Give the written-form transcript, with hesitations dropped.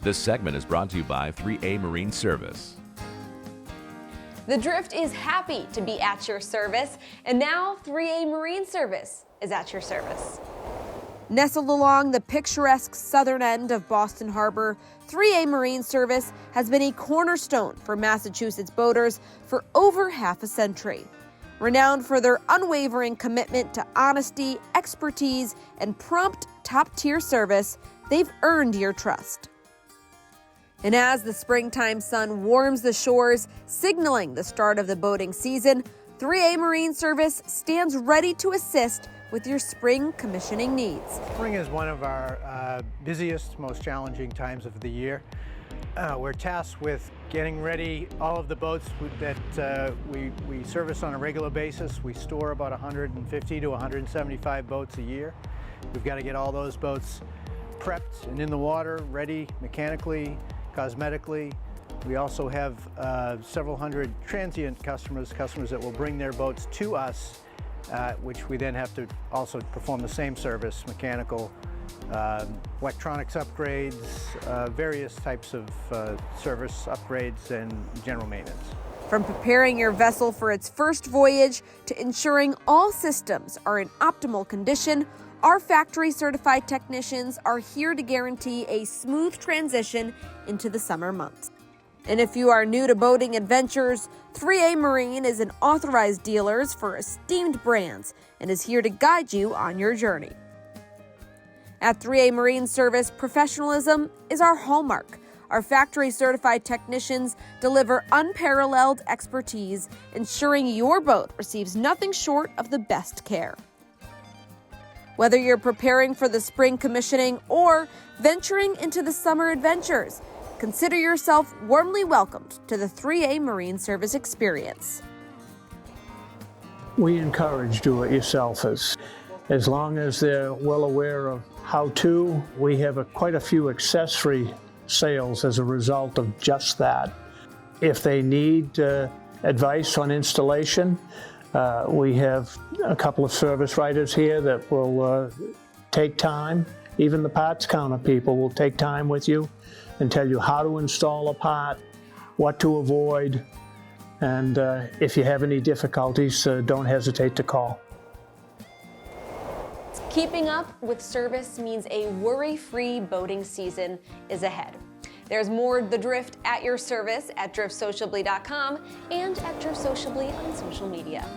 This segment is brought to you by 3A Marine Service. The Drift is happy to be at your service, and now 3A Marine Service is at your service. Nestled along the picturesque southern end of Boston Harbor, 3A Marine Service has been a cornerstone for Massachusetts boaters for over half a century. Renowned for their unwavering commitment to honesty, expertise, and prompt top-tier service, they've earned your trust. And as the springtime sun warms the shores, signaling the start of the boating season, 3A Marine Service stands ready to assist with your spring commissioning needs. Spring is one of our busiest, most challenging times of the year. We're tasked with getting ready all of the boats that we service on a regular basis. We store about 150 to 175 boats a year. We've got to get all those boats prepped and in the water, ready mechanically, cosmetically. We also have several hundred transient customers that will bring their boats to us, which we then have to also perform the same service, mechanical, electronics upgrades, various types of service upgrades, and general maintenance. From preparing your vessel for its first voyage to ensuring all systems are in optimal condition, our factory-certified technicians are here to guarantee a smooth transition into the summer months. And if you are new to boating adventures, 3A Marine is an authorized dealer for esteemed brands and is here to guide you on your journey. At 3A Marine Service, professionalism is our hallmark. Our factory-certified technicians deliver unparalleled expertise, ensuring your boat receives nothing short of the best care. Whether you're preparing for the spring commissioning or venturing into the summer adventures, consider yourself warmly welcomed to the 3A Marine Service experience. We encourage do-it-yourselfers. As long as they're well aware of how to, we have quite a few accessory sales as a result of just that. If they need advice on installation, we have a couple of service writers here that will take time. Even the parts counter people will take time with you and tell you how to install a part, what to avoid, and if you have any difficulties, don't hesitate to call. Keeping up with service means a worry-free boating season is ahead. There's more The Drift at your service at driftsociably.com and at Drift Sociably on social media.